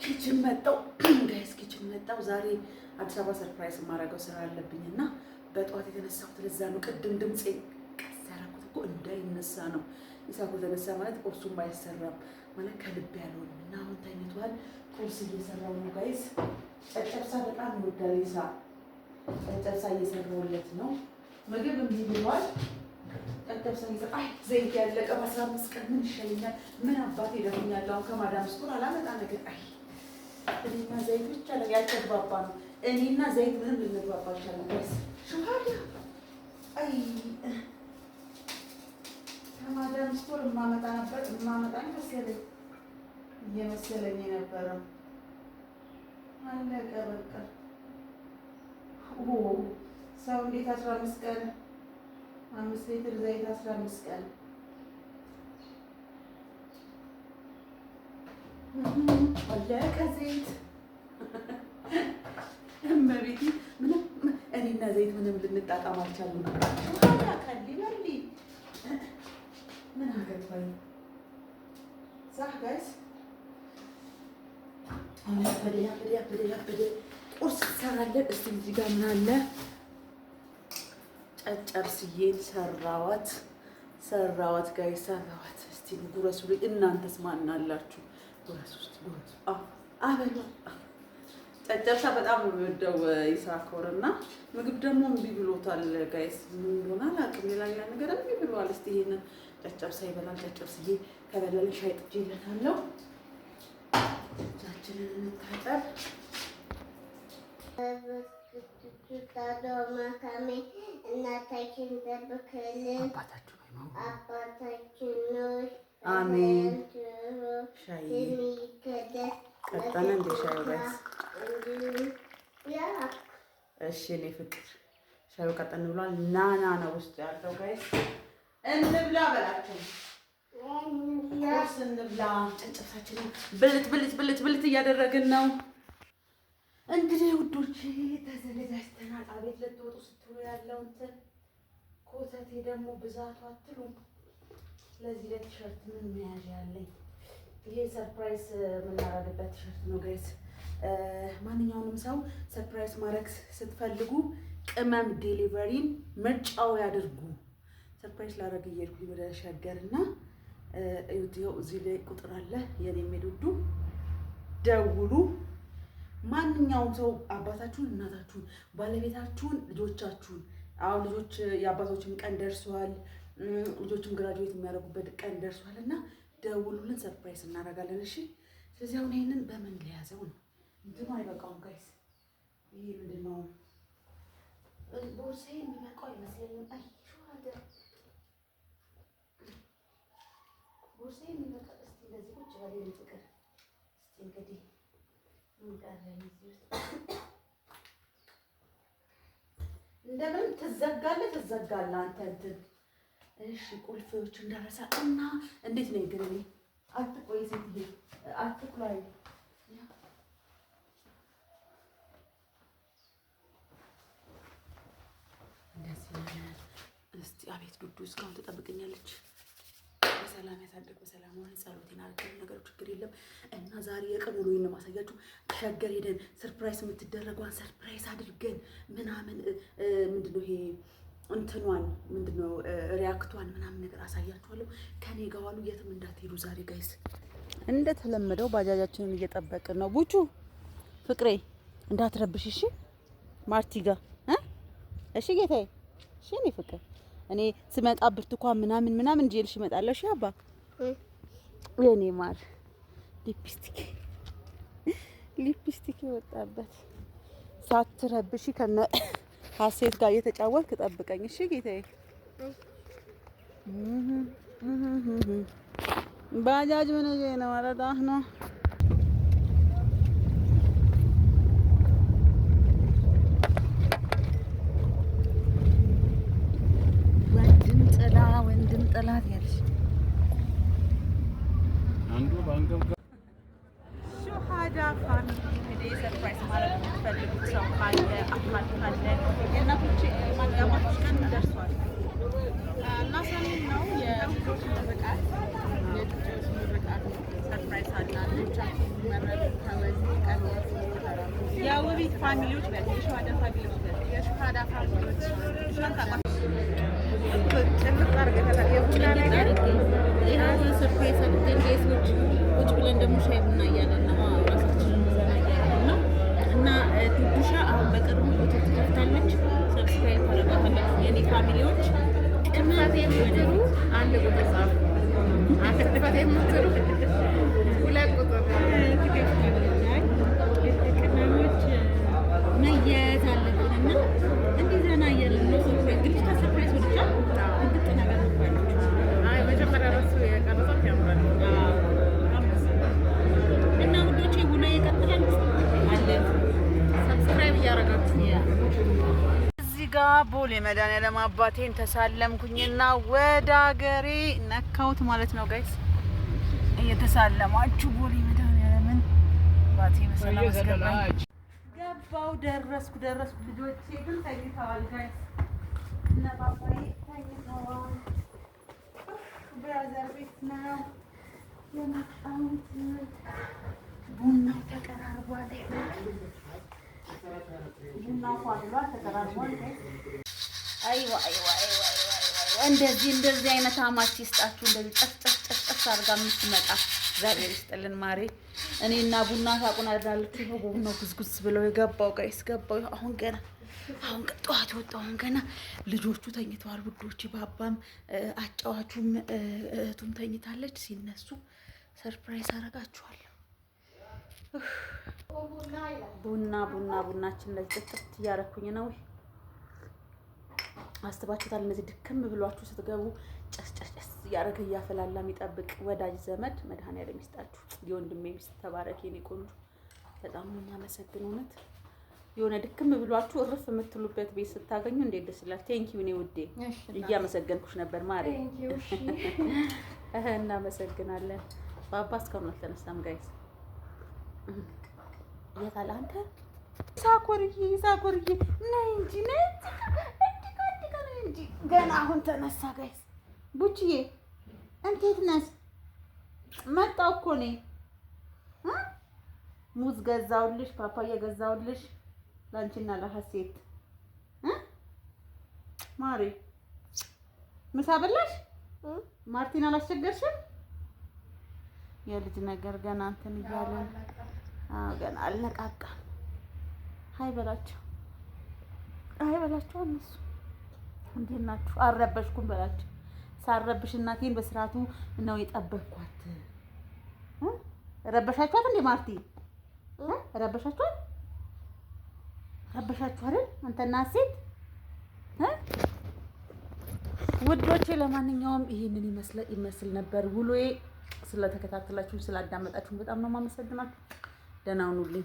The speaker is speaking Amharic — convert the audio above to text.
ኪችን መጣው ጋይስ ኪችን መጣው። ዛሬ አዲስ አበባ ሰርፕራይዝ የማደርገው ስራ አለብኝና በጠዋት የተነሳሁት ለዛ ነው። ቅድም ድምጼ ቀስ ያደረኩት እኮ እንዳይነሳ ነው። ይሳኩ ተነሳ ማለት ቁርሱም አይሰራም ማለት ከልብ ያልሆነ እና አሁን ተኝቷል። ቁርስ እየሰራው ነው ጋይስ። ጨጨብሳ በጣም ይወዳል ይሳ። ጨጨብሳ እየሰራውለት ነው። ምግብ እምቢ ብሏል። ጨጨብሳ ይዘ አይ ዘይት ያለቀ በ15 ቀን ምን ይሻለኛል? ምን አባቴ ደፍኛለሁ። አሁን ከማዳም ስኩል አላመጣ ነገር አይ እኔና ዘይት ብቻ ነው ያልተግባባ ነው። እኔና ዘይት ምንም ልንግባባ አልቻልንም ጋይስ። ሹሃዳ አይ ከማዳም ስኩል ማመጣ መሰለኝ እየመሰለኝ የነበረው አለቀ በቃ። ሰው እንዴት 15 ቀን 5 ሊትር ዘይት 15 ቀን አለቀ ዘይት። እመቤቴ ምንም እኔና ዘይት ምንም ልንጣጣም አልቻልንም። ምን አገባኝ ዛህ ጋይስ። ያበደ ቁርስ እንሰራለን። እስቲ እዚህ ጋር ምን አለ? ጨጨብስዬን ሰራዋት ጋይስ ሰራዋት። እስቲ ጉረሱ። እናንተስ ማን አላችሁ? ጉረሱ ውስጥ ጉረሱ። አበሉ ጨጨብሳ በጣም ነው የሚወደው ይሳኮር እና ምግብ ደግሞ እምቢ ብሎታል ጋይስ። ምን እንደሆነ አላውቅም። ሌላ ነገር እምቢ ብሏል። እስቲ ይሄንን ጨጨብሳ ይበላል። ጨጨብስዬ ከበላልን ሻይ ጥጄለታለሁ። እጃችንን እንታጠብ። እናታችን ጠብቅልን፣ አባታችን አሜን። ሻይ ቀጠነ እንደ ሻዩ ጋይስ። እሺ እኔ ፍቅር ሻዩ ቀጠን ብሏል። ናና ነው ውስጥ ያለው ጋይስ። እንብላ በላቸው። ቁርስ እንብላ። ጨጨብሳችንን ብልት እያደረግን ነው። እንግዲህ ውዶቼ ተዘጋጅተናል። አቤት ልትወጡ ስትሉ ያለው እንትን ኮተቴ ደግሞ ብዛቱ አትሉም። ስለዚህ ለቲሸርት ምን መያዣ ያለኝ ይሄ ሰርፕራይዝ የምናደርግበት ቲሸርት ነው ጋይስ። ማንኛውንም ሰው ሰርፕራይዝ ማድረግ ስትፈልጉ ቅመም ዴሊቨሪን ምርጫው ያድርጉ። ሰርፕራይዝ ላደርግ እየሄድኩኝ ወደ ሸገርና ይኸው እዚህ ላይ ቁጥር አለ የኔ የሚወዱ ደውሉ። ማንኛውም ሰው አባታችሁን፣ እናታችሁን፣ ባለቤታችሁን፣ ልጆቻችሁን አሁን ልጆች የአባቶችም ቀን ደርሷል። ልጆችም ግራጁዌት የሚያደርጉበት ቀን ደርሷል እና ደውሉልን፣ ሰርፕራይዝ እናደርጋለን። እሺ ስለዚህ አሁን ይሄንን በምን ሊያዘው ነው? እንትኑ አይበቃውም ጋይስ። ይሄ ምንድን ነው? ቦርሳዬ የሚበቃው አይመስለኝም። አይ ሹሃዳ ቦርሳዬ የሚበቃ እስቲ እንደዚህ ቁጭ በሌለ ፍቅር እስቲ እንግዲህ እንደምን ትዘጋለህ አንተ እንትን። እሺ ቁልፎች እንዳረሳ እና እንዴት ነው ግን? እኔ አትቆይ ሴትዬ አትቁላይ። እንደዚህ እስቲ አቤት ዱዱ እስካሁን ትጠብቀኛለች። በሰላም ያሳድግ፣ በሰላም ሆነ። ጸሎቴን አድርገን ነገሩ ችግር የለም እና ዛሬ የቀን ውሎዬን ነው ማሳያችሁ። ሸገር ሄደን ሰርፕራይዝ የምትደረገዋን ሰርፕራይዝ አድርገን ምናምን ምንድነው ይሄ እንትኗን ምንድነው ሪያክቷን ምናምን ነገር አሳያችኋለሁ። ከኔ ጋር ዋሉ፣ የትም እንዳትሄዱ ዛሬ ጋይስ። እንደተለመደው ባጃጃችንን እየጠበቅን ነው። ቡቹ ፍቅሬ እንዳትረብሽ እሺ። ማርቲ ጋር እሺ ጌታዬ። እሺ እኔ ፍቅር እኔ ስመጣ ብርቱካን ምናምን ጄልሽ እመጣለሁ። እሺ አባ የኔ ማር ሊፕስቲክ የወጣበት ሳትረብሺ ከነ ሀሴት ጋር እየተጫወትክ ጠብቀኝ እሺ ጌታዬ። ባጃጅ ምን ነው አረዳህ ነው ወንድም ጥላት ያለሽ አንዱ ባንገብ ሹሃዳ ፋሚሊ እንግዲህ ሰርፕራይዝ ማለት የምትፈልጉት ሰው ካለ አካል ካለ የእናቶች ማጋባቶች ቀን ደርሷል እና ሰኔ ነው የልጆች ምርቃት ነው። ሰርፕራይዝ አለ። አንዶቻችን መረጥ ከወዚህ ቀርበው የውቢት ፋሚሊዎች የሸዋዳ ፋሚሊዎች የሸዋዳ ፋሚሊዎች ሻንታ ጭልጥ አድርገታል። የቡና ነገር ይኸው ሰርፕራይዝ አድርገን ቤቶች ቁጭ ብለን ደግሞ ሻይ ቡና እያለን ነው ራሳችንን ዘና እያለን ነው። እና ዱዱሻ አሁን በቅርቡ ፎቶ ትከፍታለች። ሰብስክራይብ ታደርጋታላችሁ የኔ ፋሚሊዎች። ቅናት የምትሉ አንድ ቁጥር ጻፉ። አንድ ቅናት የምትሉ ሁለት ቁጥር ቅናኞች መያያዝ አለብን እና እንዲህ ዘና እያለን ነው። እንግዲህ ሰርፕራይዝ ወድጃ እንግጥ ነገር ነባለች። አይ መጀመሪያ ራሱ የቀረጻት ያምራል እና ውዶቼ ውሎ ይቀጥላል አለን። ሰብስክራይብ እያደረጋችሁ እዚህ ጋር ቦሌ መድኃኒዓለም አባቴን ተሳለምኩኝና ወደ ሀገሬ ነካሁት ማለት ነው። ጋይስ እየተሳለማችሁ ቦሌ መድኃኒዓለምን አባቴ በሰላም አስገባኝ። ገባው ደረስኩ። ልጆቼ ግን ተኝተዋል። ጋይስ እና ባባዬ ተኝተዋል። ብራዘር ቤት ነው የመጣሁት። ቡናው ተቀራርቧል። ቡናው ፏድሏል፣ ተቀራርቧል። እንደዚህ አይነት አማች ይስጣችሁ። እንደዚህ ጨፍ አድርጋ የምትመጣ እግዚአብሔር ይስጥልን ማሬ። እኔና ቡና ታቁናዳልኩ። ይኸው ቡናው ጉዝጉዝ ብለው የገባው ጋይስ ገባው። አሁን ጠዋት የወጣው አሁን ገና ልጆቹ ተኝተዋል ውዶች። ባባም አጫዋቹም እህቱም ተኝታለች። ሲነሱ ሰርፕራይዝ አደርጋችኋለሁ። ቡናችን ላይ ጥጥት እያደረኩኝ ነው። አስተባችሁታል? እነዚህ ድክም ብሏችሁ ስትገቡ ጨስ እያደረገ እያፈላላ የሚጠብቅ ወዳጅ ዘመድ መድኃኒዓለም ይስጣችሁ። የወንድሜ ሚስት ተባረክ የኔ ቆንጆ። በጣም ነው የማመሰግነው። እውነት የሆነ ድክም ብሏችሁ እርፍ የምትሉበት ቤት ስታገኙ እንዴት ደስ ይላል። ቴንኪው እኔ ውዴ፣ እያመሰገንኩሽ ነበር ማሬ። እናመሰግናለን። ባባ እስካሁን አልተነሳም ጋይስ። የት አለ አንተ? ሳኮርዬ ነይ እንጂ ገና አሁን ተነሳ ጋይስ። ቡችዬ እንዴት ነሽ? መጣሁ እኮ እኔ ሙዝ ገዛውልሽ፣ ፓፓያ ገዛውልሽ ላንቺና ለሐሴት ማሪ። ምሳ በላሽ? ማርቲን አላስቸገርሽም? የልጅ ነገር ገና እንትን እያለን ገና አልነቃቃም። ሀይ በላቸው እነሱ እንዴት ናችሁ? አልረበሽኩም በላቸው። ሳረብሽ እናቴን በስርዓቱ ነው የጠበቅኳት። ረበሻችኋት እንዴ ማርቲ? ረበሻችኋት አይደል? አንተና ሴት ውዶቼ። ለማንኛውም ይሄንን ይመስል ነበር ውሎዬ። ስለተከታተላችሁ ስላዳመጣችሁ በጣም ነው የማመሰግናችሁ። ደህና ሁኑልኝ።